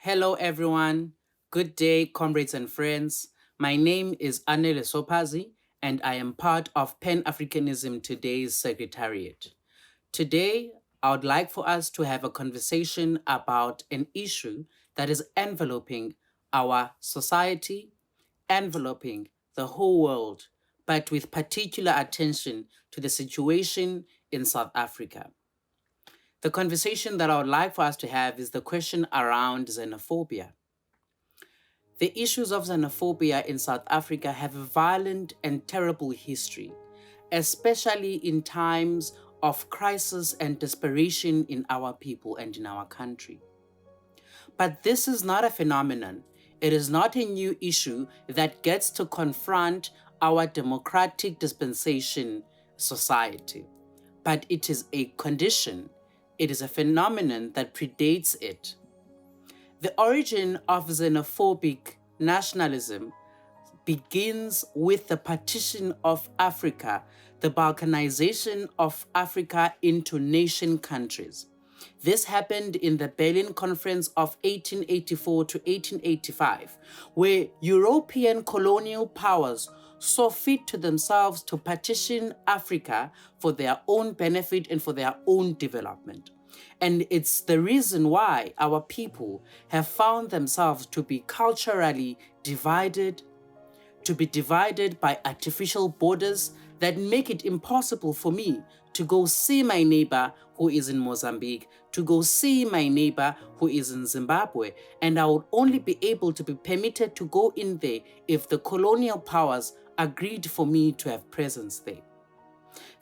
Hello, everyone. Good day, comrades and friends. My name is Anele Sopazi, and I am part of Pan Africanism Today's Secretariat. Today, I would like for us to have a conversation about an issue that is enveloping our society, enveloping the whole world, but with particular attention to the situation in South Africa. The conversation that I would like for us to have is the question around xenophobia. The issues of xenophobia in South Africa have a violent and terrible history, especially in times of crisis and desperation in our people and in our country. But this is not a phenomenon. It is not a new issue that gets to confront our democratic dispensation society, but it is a condition. It is a phenomenon that predates it. The origin of xenophobic nationalism begins with the partition of Africa, the balkanization of Africa into nation countries. This happened in the Berlin Conference of 1884 to 1885, where European colonial powers saw fit to themselves to partition Africa for their own benefit and for their own development. And it's the reason why our people have found themselves to be culturally divided, to be divided by artificial borders that make it impossible for me to go see my neighbor who is in Mozambique, to go see my neighbor who is in Zimbabwe, and I would only be able to be permitted to go in there if the colonial powers agreed for me to have presence there.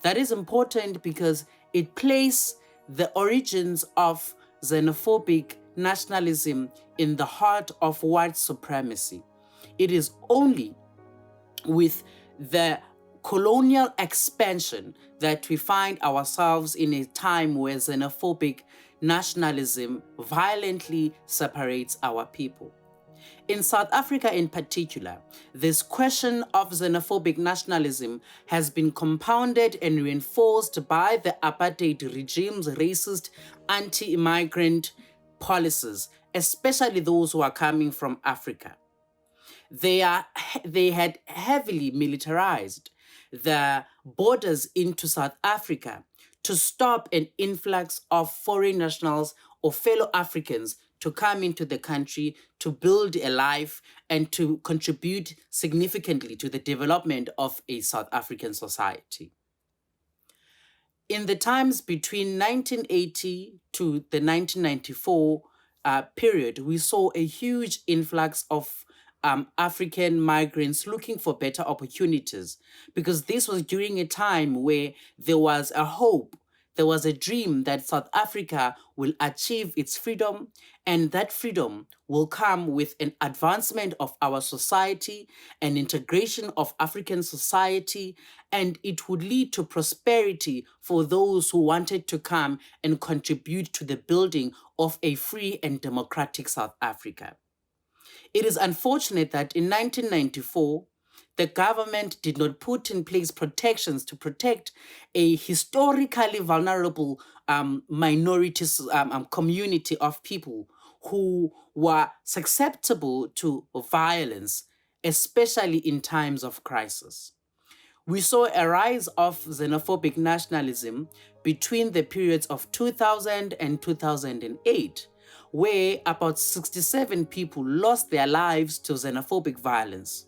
That is important because it places the origins of xenophobic nationalism in the heart of white supremacy. It is only with the colonial expansion that we find ourselves in a time where xenophobic nationalism violently separates our people. In South Africa in particular, this question of xenophobic nationalism has been compounded and reinforced by the apartheid regime's racist anti-immigrant policies, especially those who are coming from Africa. They had heavily militarized the borders into South Africa to stop an influx of foreign nationals or fellow Africans to come into the country to build a life and to contribute significantly to the development of a South African society. In the times between 1980 to the 1994 period, we saw a huge influx of African migrants looking for better opportunities, because this was during a time where there was a hope, there was a dream that South Africa will achieve its freedom, and that freedom will come with an advancement of our society, an integration of African society, and it would lead to prosperity for those who wanted to come and contribute to the building of a free and democratic South Africa. It is unfortunate that in 1994, the government did not put in place protections to protect a historically vulnerable minorities community of people who were susceptible to violence, especially in times of crisis. We saw a rise of xenophobic nationalism between the periods of 2000 and 2008, where about 67 people lost their lives to xenophobic violence.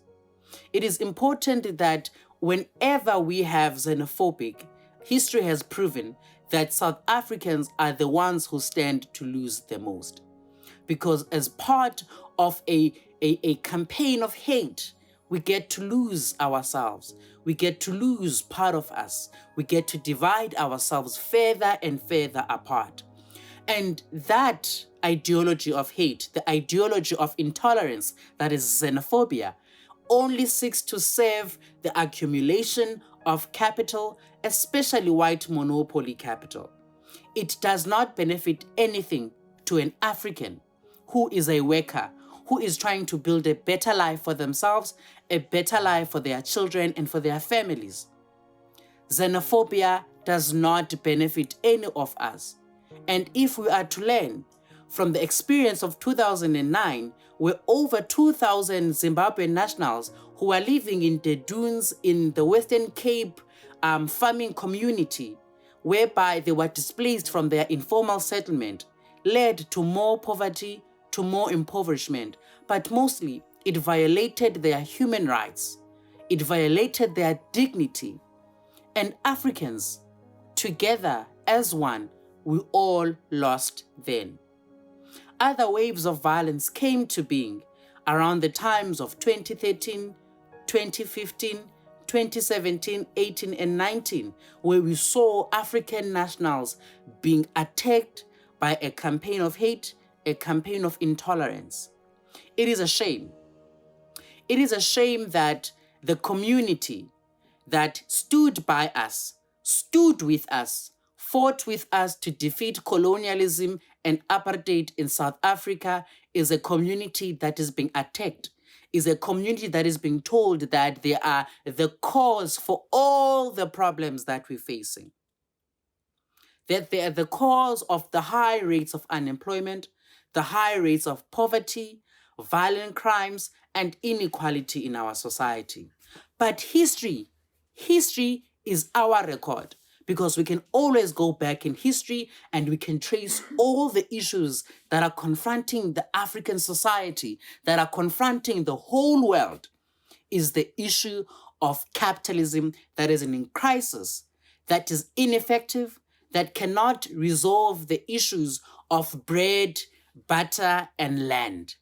It is important that whenever we have xenophobic, history has proven that South Africans are the ones who stand to lose the most. Because as part of a campaign of hate, we get to lose ourselves. We get to lose part of us. We get to divide ourselves further and further apart. And that ideology of hate, the ideology of intolerance, that is xenophobia, only seeks to serve the accumulation of capital, especially white monopoly capital. It does not benefit anything to an African who is a worker, who is trying to build a better life for themselves, a better life for their children and for their families. Xenophobia does not benefit any of us. And if we are to learn from the experience of 2009, where over 2,000 Zimbabwean nationals who are living in the dunes in the Western Cape farming community, whereby they were displaced from their informal settlement, led to more poverty, to more impoverishment, but mostly it violated their human rights. It violated their dignity. And Africans, together as one, we all lost then. Other waves of violence came to being around the times of 2013, 2015, 2017, 18, and 19, where we saw African nationals being attacked by a campaign of hate, a campaign of intolerance. It is a shame. It is a shame that the community that stood by us, stood with us, fought with us to defeat colonialism and apartheid in South Africa is a community that is being attacked, is a community that is being told that they are the cause for all the problems that we're facing. That they are the cause of the high rates of unemployment, the high rates of poverty, violent crimes, and inequality in our society. But history is our record, because we can always go back in history and we can trace all the issues that are confronting the African society, that are confronting the whole world, is the issue of capitalism that is in crisis, that is ineffective, that cannot resolve the issues of bread, butter, and land.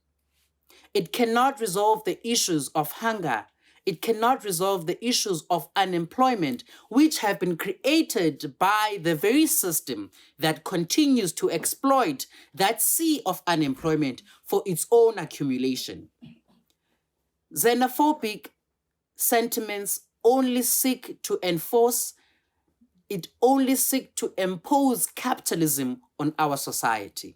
It cannot resolve the issues of hunger. It cannot resolve the issues of unemployment, which have been created by the very system that continues to exploit that sea of unemployment for its own accumulation. Xenophobic sentiments only seek to impose capitalism on our society.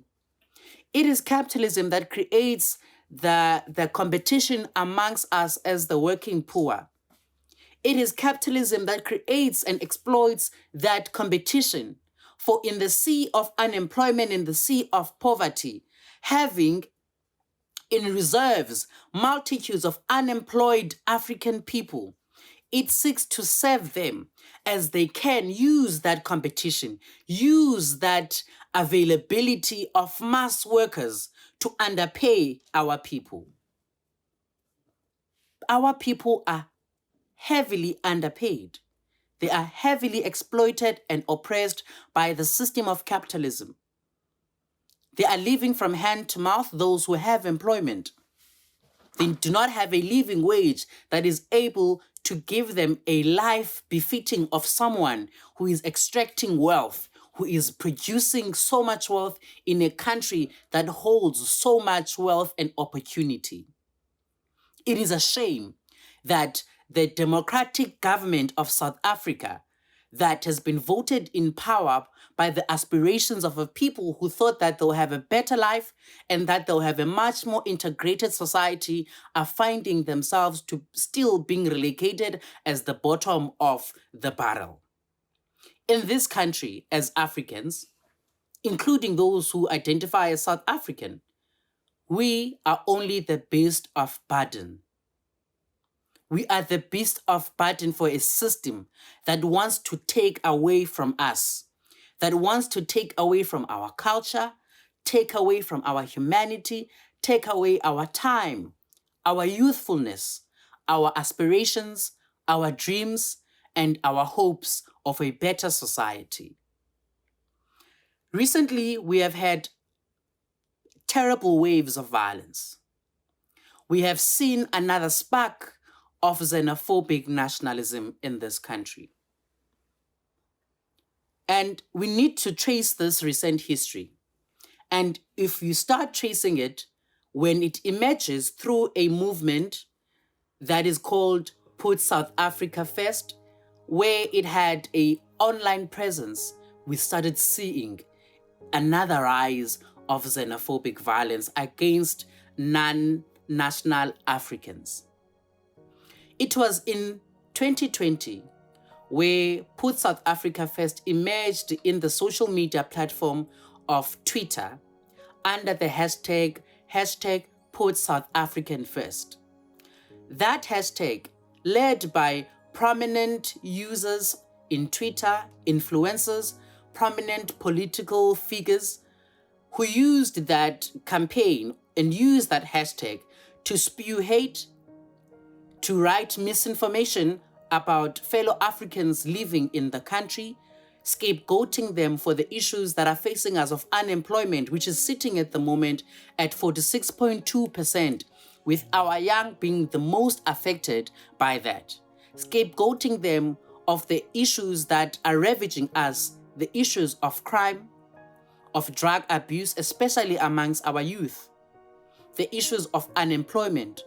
It is capitalism that creates the competition amongst us as the working poor. It is capitalism that creates and exploits that competition. For in the sea of unemployment, in the sea of poverty, having in reserves multitudes of unemployed African people, it seeks to serve them as they can, use that competition, use that availability of mass workers to underpay our people. Our people are heavily underpaid. They are heavily exploited and oppressed by the system of capitalism. They are living from hand to mouth, those who have employment. They do not have a living wage that is able to give them a life befitting of someone who is extracting wealth, who is producing so much wealth in a country that holds so much wealth and opportunity. It is a shame that the democratic government of South Africa, that has been voted in power by the aspirations of a people who thought that they'll have a better life and that they'll have a much more integrated society, are finding themselves to still being relegated as the bottom of the barrel. In this country, as Africans, including those who identify as South African, we are only the beast of burden. We are the beast of burden for a system that wants to take away from us, that wants to take away from our culture, take away from our humanity, take away our time, our youthfulness, our aspirations, our dreams, and our hopes of a better society. Recently, we have had terrible waves of violence. We have seen another spark of xenophobic nationalism in this country. And we need to trace this recent history. And if you start tracing it, when it emerges through a movement that is called Put South Africa First, where it had an online presence, we started seeing another rise of xenophobic violence against non-national Africans. It was in 2020 where Put South Africa First emerged in the social media platform of Twitter under the hashtag Put South African First. That hashtag, led by prominent users in Twitter, influencers, prominent political figures who used that campaign and used that hashtag to spew hate, to write misinformation about fellow Africans living in the country, scapegoating them for the issues that are facing us of unemployment, which is sitting at the moment at 46.2%, with our young being the most affected by that. Scapegoating them of the issues that are ravaging us, the issues of crime, of drug abuse, especially amongst our youth, the issues of unemployment,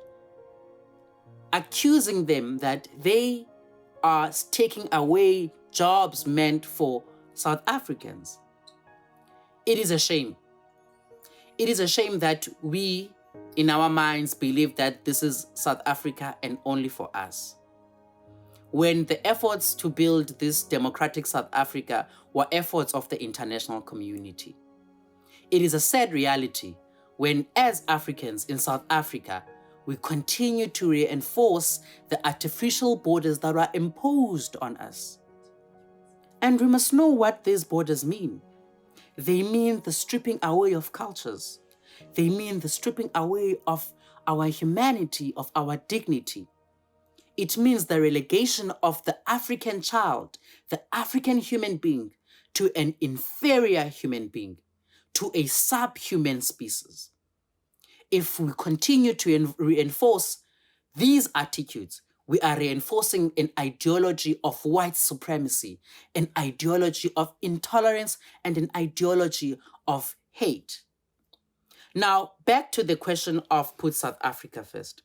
accusing them that they are taking away jobs meant for South Africans. It is a shame. It is a shame that we, in our minds, believe that this is South Africa and only for us, when the efforts to build this democratic South Africa were efforts of the international community. It is a sad reality when, as Africans in South Africa, we continue to reinforce the artificial borders that are imposed on us. And we must know what these borders mean. They mean the stripping away of cultures. They mean the stripping away of our humanity, of our dignity. It means the relegation of the African child, the African human being, to an inferior human being, to a subhuman species. If we continue to reinforce these attitudes, we are reinforcing an ideology of white supremacy, an ideology of intolerance, and an ideology of hate. Now, back to the question of Put South Africa First.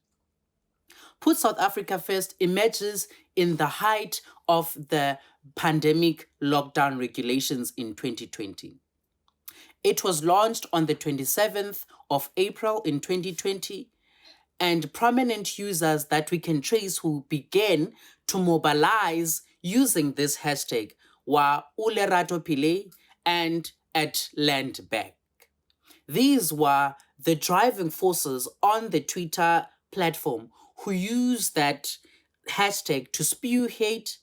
Put South Africa First emerges in the height of the pandemic lockdown regulations in 2020. It was launched on the 27th of April in 2020, and prominent users that we can trace who began to mobilize using this hashtag were Ulerato Pillay and at Land Back. These were the driving forces on the Twitter platform who used that hashtag to spew hate,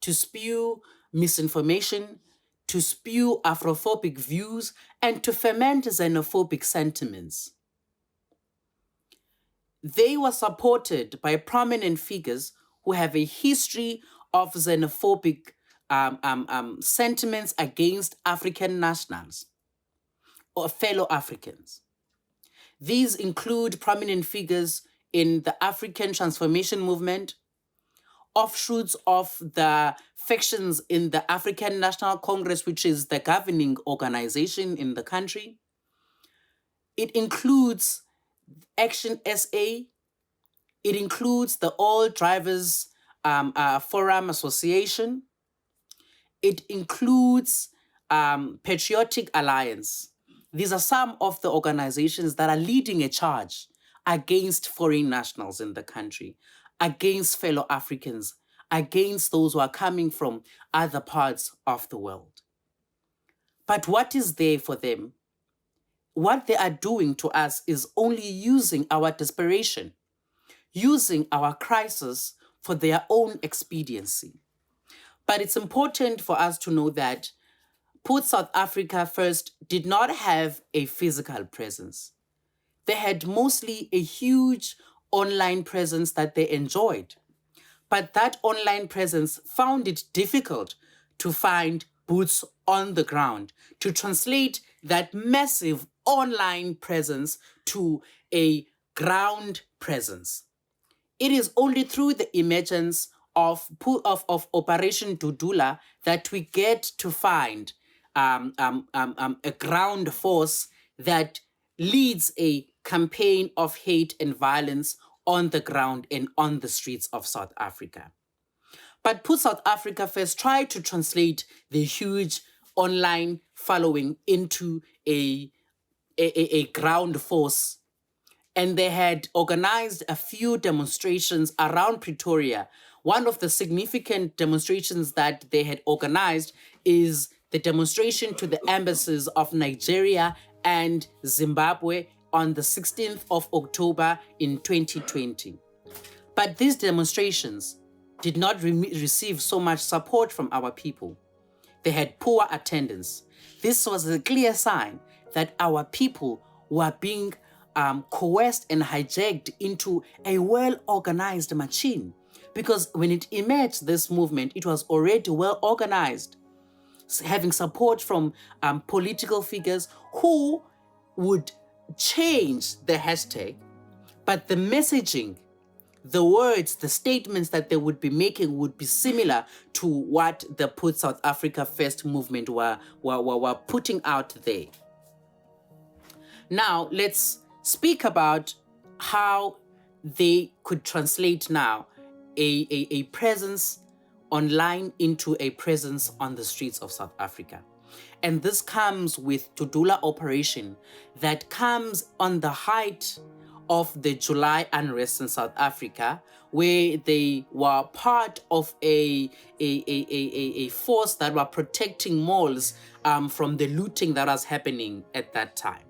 to spew misinformation, to spew Afrophobic views, and to ferment xenophobic sentiments. They were supported by prominent figures who have a history of xenophobic sentiments against African nationals or fellow Africans. These include prominent figures in the African Transformation Movement, offshoots of the factions in the African National Congress, which is the governing organization in the country. It includes Action SA. It includes the All Drivers Forum Association. It includes Patriotic Alliance. These are some of the organizations that are leading a charge against foreign nationals in the country, against fellow Africans, against those who are coming from other parts of the world. But what is there for them? What they are doing to us is only using our desperation, using our crisis for their own expediency. But it's important for us to know that Put South Africa First did not have a physical presence. They had mostly a huge online presence that they enjoyed. But that online presence found it difficult to find boots on the ground, to translate that massive online presence to a ground presence. It is only through the emergence of Operation Dudula that we get to find a ground force that leads a campaign of hate and violence on the ground and on the streets of South Africa. But Put South Africa First tried to translate the huge online following into a ground force. And they had organized a few demonstrations around Pretoria. One of the significant demonstrations that they had organized is the demonstration to the embassies of Nigeria and Zimbabwe on the 16th of October in 2020. But these demonstrations did not receive so much support from our people. They had poor attendance. This was a clear sign that our people were being coerced and hijacked into a well-organized machine. Because when it emerged, this movement, it was already well-organized, having support from political figures who would change the hashtag, but the messaging, the words, the statements that they would be making would be similar to what the Put South Africa First movement were putting out there. Now, let's speak about how they could translate now a presence online into a presence on the streets of South Africa. And this comes with Tudula operation that comes on the height of the July unrest in South Africa, where they were part of a force that were protecting malls from the looting that was happening at that time.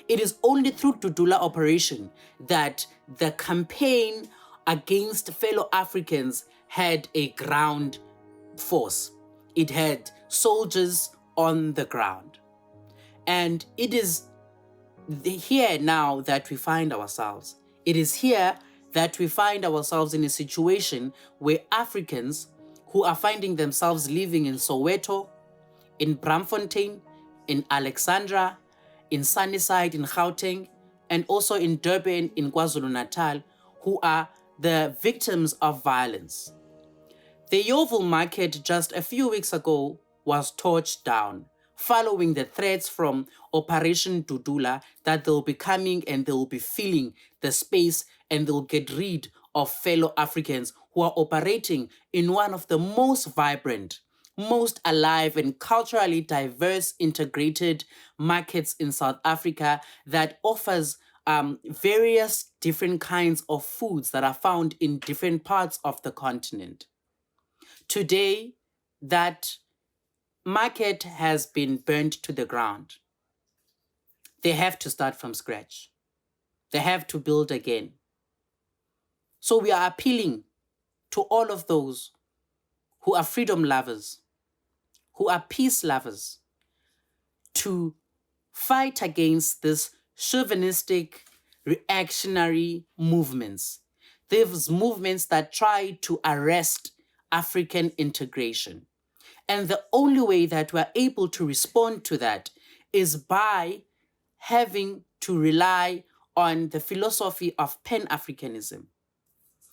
It is only through Tudula operation that the campaign against fellow Africans had a ground force. It had soldiers on the ground. And it is here now that we find ourselves. It is here that we find ourselves in a situation where Africans who are finding themselves living in Soweto, in Braamfontein, in Alexandra, in Sunnyside, in Gauteng, and also in Durban, in KwaZulu-Natal, who are the victims of violence. The Yeoville market just a few weeks ago was torched down, following the threats from Operation Tudula that they'll be coming and they'll be filling the space and they'll get rid of fellow Africans who are operating in one of the most vibrant, most alive and culturally diverse integrated markets in South Africa that offers various different kinds of foods that are found in different parts of the continent. Today, that market has been burnt to the ground. They have to start from scratch. They have to build again. So we are appealing to all of those who are freedom lovers, who are peace lovers, to fight against this chauvinistic reactionary movements, these movements that try to arrest African integration. And the only way that we're able to respond to that is by having to rely on the philosophy of Pan-Africanism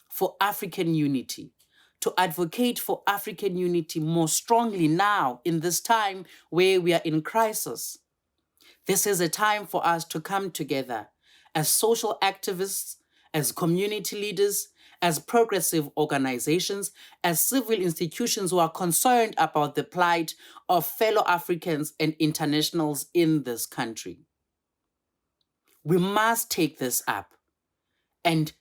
for African unity, to advocate for African unity more strongly now in this time where we are in crisis. This is a time for us to come together as social activists, as community leaders, as progressive organizations, as civil institutions who are concerned about the plight of fellow Africans and internationals in this country. We must take this up and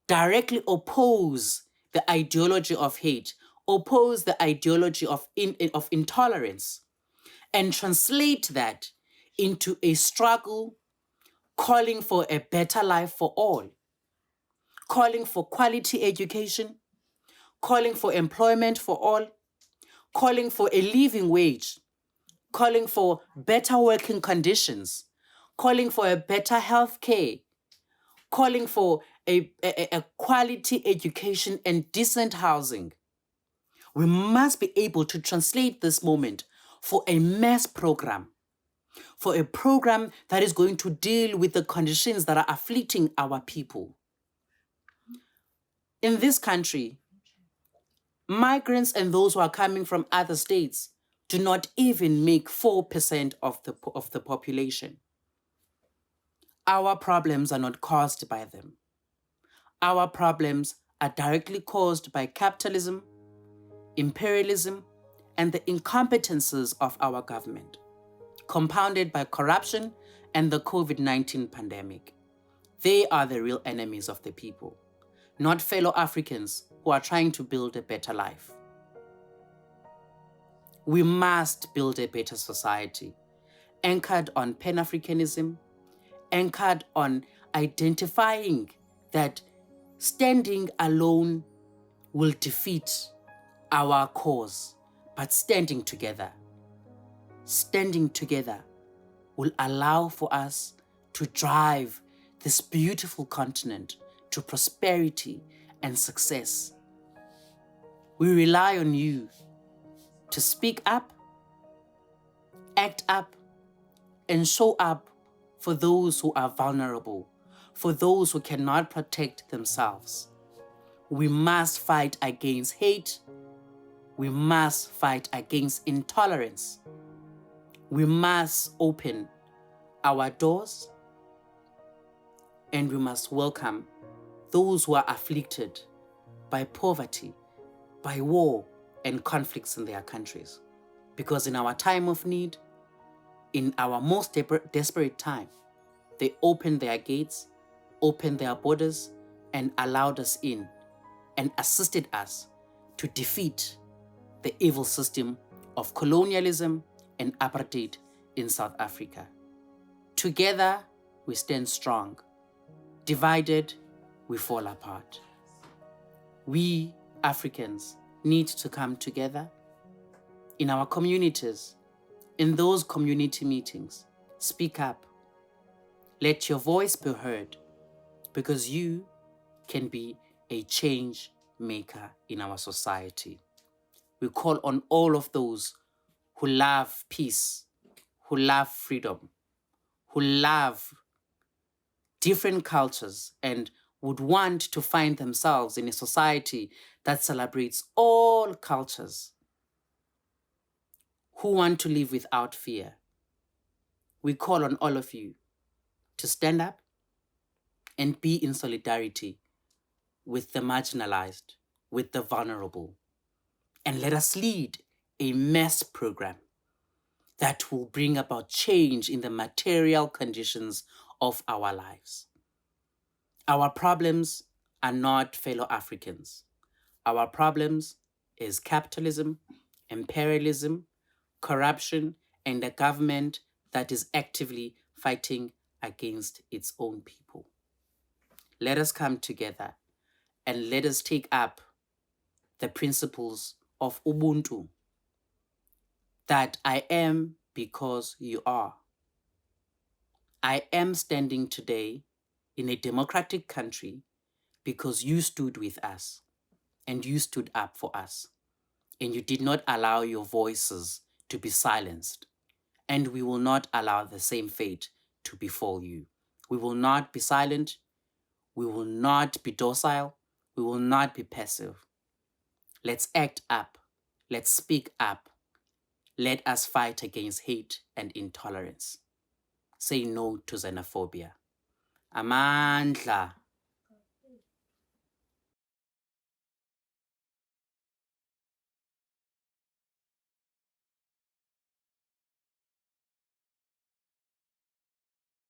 directly oppose the ideology of hate, oppose the ideology of intolerance, and translate that into a struggle calling for a better life for all, calling for quality education, calling for employment for all, calling for a living wage, calling for better working conditions, calling for a better health care, calling for a quality education and decent housing. We must be able to translate this moment for a mass program, for a program that is going to deal with the conditions that are afflicting our people. In this country, migrants and those who are coming from other states do not even make 4% of the population. Our problems are not caused by them. Our problems are directly caused by capitalism, imperialism, and the incompetences of our government, compounded by corruption and the COVID-19 pandemic. They are the real enemies of the people, not fellow Africans who are trying to build a better life. We must build a better society. anchored on Pan-Africanism, anchored on identifying that standing alone will defeat our cause, but standing together will allow for us to drive this beautiful continent to prosperity and success. We rely on you to speak up, act up, and show up for those who are vulnerable, for those who cannot protect themselves. We must fight against hate. We must fight against intolerance. We must open our doors, and we must welcome those who are afflicted by poverty, by war, and conflicts in their countries. Because in our time of need, in our most desperate time, they opened their gates, opened their borders, and allowed us in, and assisted us to defeat the evil system of colonialism and apartheid in South Africa. Together, we stand strong. Divided, we fall apart. We Africans need to come together in our communities, in those community meetings. Speak up. Let your voice be heard, because you can be a change maker in our society. We call on all of those who love peace, who love freedom, who love different cultures, and would want to find themselves in a society that celebrates all cultures, who want to live without fear. We call on all of you to stand up and be in solidarity with the marginalized, with the vulnerable. And let us lead a mass program that will bring about change in the material conditions of our lives. Our problems are not fellow Africans. Our problems is capitalism, imperialism, corruption, and a government that is actively fighting against its own people. Let us come together and let us take up the principles of Ubuntu, that I am because you are. I am standing today in a democratic country because you stood with us and you stood up for us, and you did not allow your voices to be silenced. And we will not allow the same fate to befall you. We will not be silent. We will not be docile. We will not be passive. Let's act up. Let's speak up. Let us fight against hate and intolerance. Say no to xenophobia. Amandla.